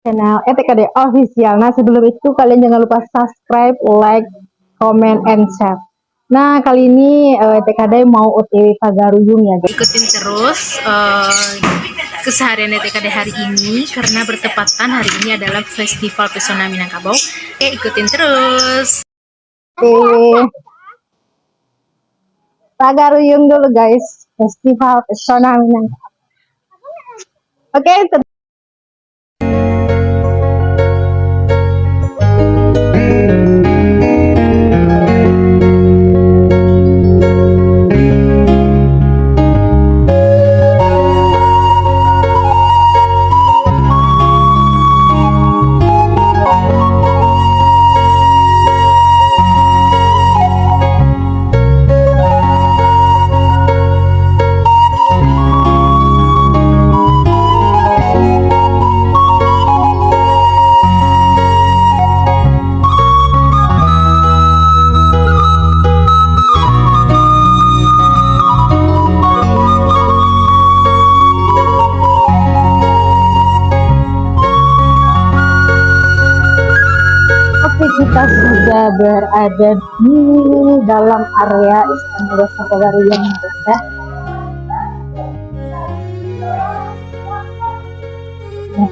channel ETKD Official. Nah, sebelum itu kalian jangan lupa subscribe, like, comment, and share. Nah, kali ini ETKD mau OTW Pagaruyung ya, guys. Ikutin terus keseharian ETKD hari ini karena bertepatan hari ini adalah Festival Pesona Minangkabau. Ikutin terus. Oke. Pagaruyung dulu, guys. Festival Pesona Minangkabau. Oke, kita sudah berada di dalam area Istana Desa Pagaruyung, ya.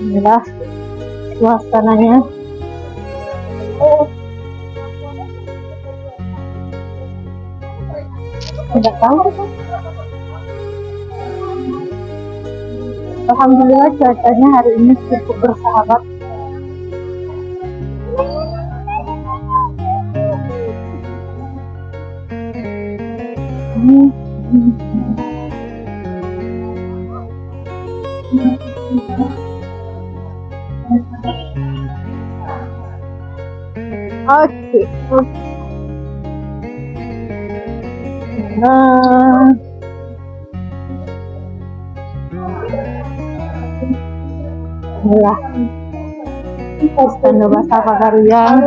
Inilah suasananya. Tidak tahu. Alhamdulillah cuacanya hari ini cukup bersahabat. Oke. Nah, inilah Istana Desa Pagaruyung.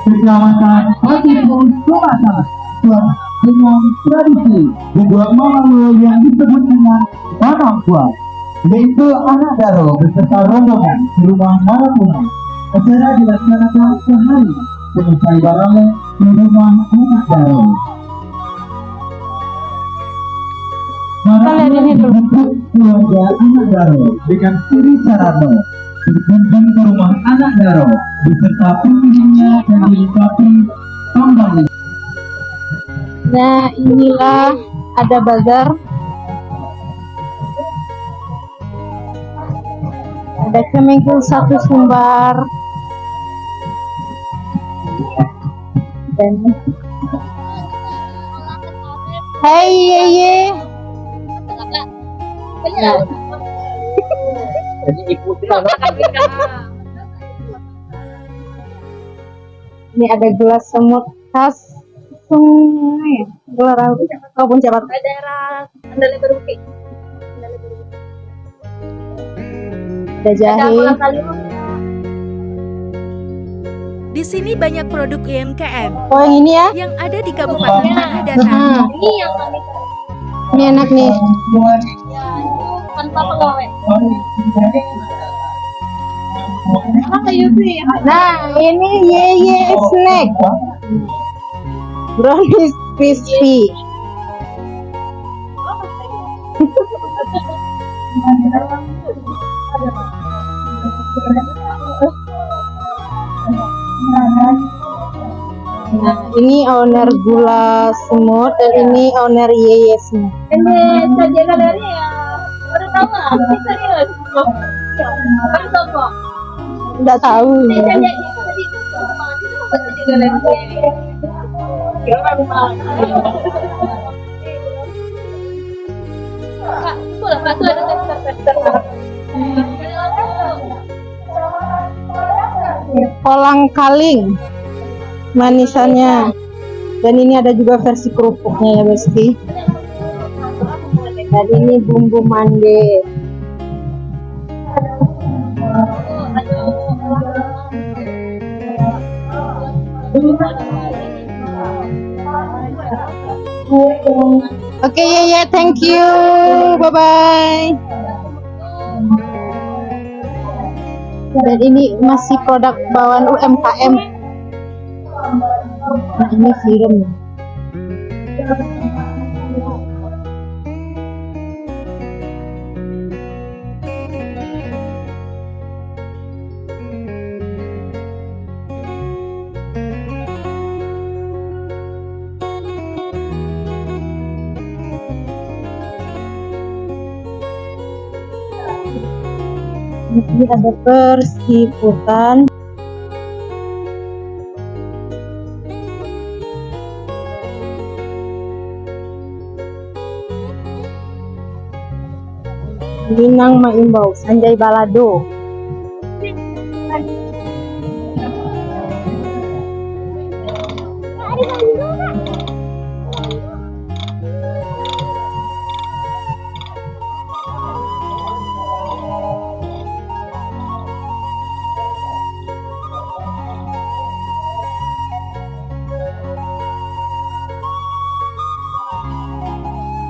Kecamatan Patipun, Sumatera dengan tradisi membuat malam yang disebut dengan Panang Buat, yaitu anak daro beserta rombongan di rumah Marapunang. Acara dilaksanakan sehari selesai barang di rumah anak daro. Marapunang membentuk keluarga anak daro dengan Sri Sarano berkunjung ke rumah anak daro beserta pemiliknya dan dilengkapi tambang. Nah, inilah ada bazar. Ada Kemenkeu 1 Sumbar. Dan hai ye. Nah. Ini ada gelas semut khas sungai, gelar kampung Cabat. Daerah Andale Beruki. Ada jahe. Di sini banyak produk UMKM Oh, yang ini ya? yang ada di Kabupaten Tanah Datar. Ini yang kami Ini enak nih. tanpa pegawai. Nah, ini ye snack. Brownies crispy. Nah, Ini owner gula semut dan ini owner Yeye semut. Ini saja galeri ya. Baru tahu nggak? Ini serius. Baru tahu kok. Nggak tahu. Ini saja itu tadi itu saja galeri. Kak, Pak tuh ada tester. Kolang kaling manisannya. Dan ini ada juga versi kerupuknya ya Besti. Dan ini bumbu mande. Oke ya, thank you, bye bye. Dan ini masih produk bawaan UMKM. Nah, ini film. Ini ada persiputan. Minang Maimbau, Sanjay Balado.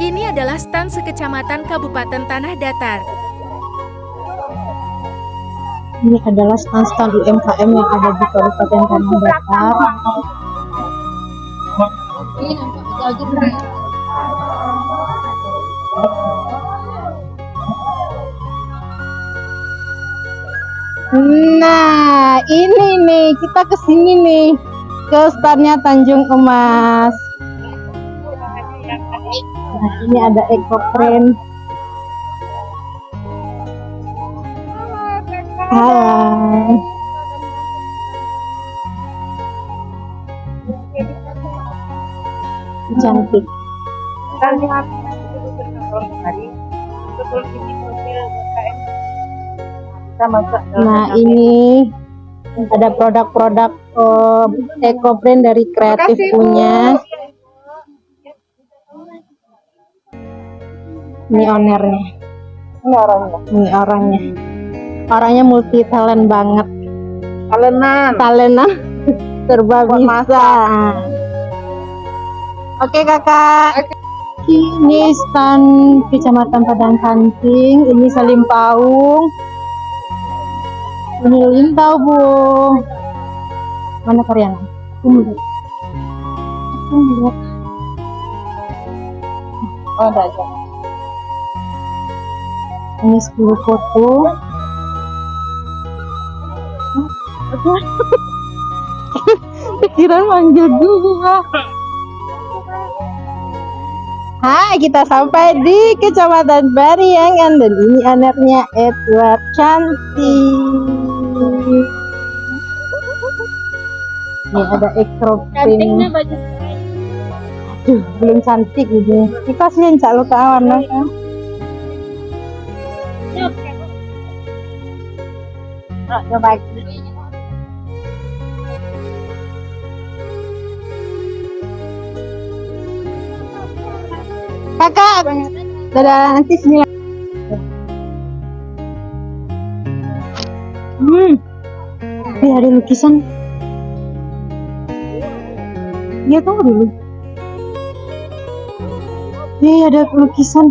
Ini adalah stand sekecamatan Kabupaten Tanah Datar. Ini adalah stand-stand UMKM yang ada di Kabupaten Tanah Datar. Nah, ini nih kita kesini nih ke standnya Tanjung Emas. Nah, ini ada EcoFriend. Hai. Cantik. Nah, ini ada produk-produk EcoFriend dari kreatif punya. Ini ownernya. Ini orangnya. Orangnya multi talent banget. Talentan. Serba bisa. Oke kakak. Ini stand Kecamatan Padang Kancing. Ini Salim Paung. Ini Lintau Bu. Mana Karyana? Oh, ada aja. Ini 10 foto. Pikiran manggil gua. Hai, kita sampai di Kecamatan Bariangan dan ini anaknya Edward cantik. Ini ada EcoFriend. Aduh, belum cantik gitu. Kita sih yang cak lo kawan kan. Coba kakak, dadah nanti sini lagi. Tapi ada lukisan. Iya tunggu dulu. Ada lukisan.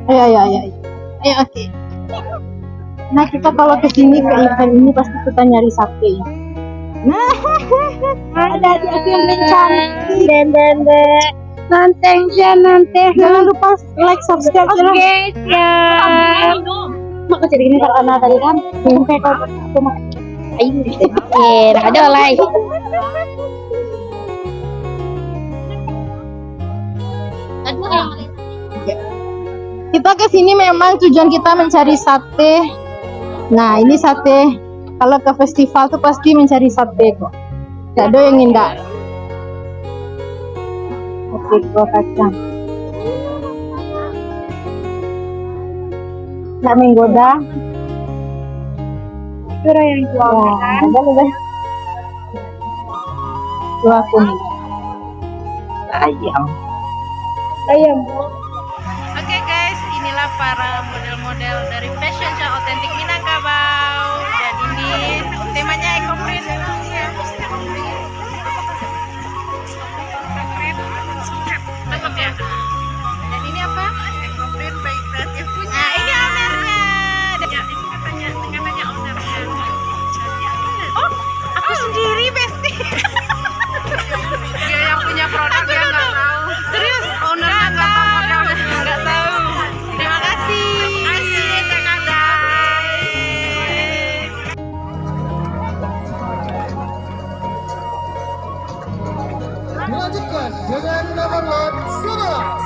Ayo, oke. Nah, kita kalau kesini ke event ini pasti kita nyari sate. Nah, ada di aku yang cantik. Nanti. Jangan lupa like, subscribe. Oke, siap. Maka jadi ini karena tadi kan sampai kau aku makan ayu gitu. Ada oleh. Kita ke sini memang tujuan kita mencari sate. Nah, ini sate. Kalau ke festival tuh pasti mencari sate kok. Gak ada yang indah. Oke, gua kacang. Nggak menggoda. Itu yang jual kan? Ada. Dua kuning. Ayam. Oke guys, inilah para model-model dari fashion show otentik Minangkabau. Dan ini temanya eco-print. Cakep ya? Dan ini apa? Eco-print by kreatif punya. Nah, ini ownernya. Ini katanya ownernya. Oh, aku sendiri, Besti. Dia yang punya produk dia nggak tahu. Serius, ownernya nggak tahu modelnya, nggak tahu. Terima kasih. Dilanjutkan dengan nomor lot 11.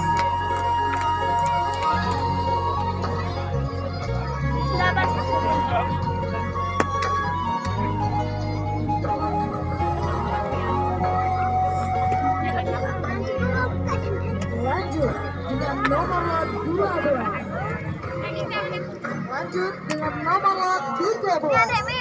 Lanjut dengan nomor lot 12. Lanjut dengan nomor lot 13.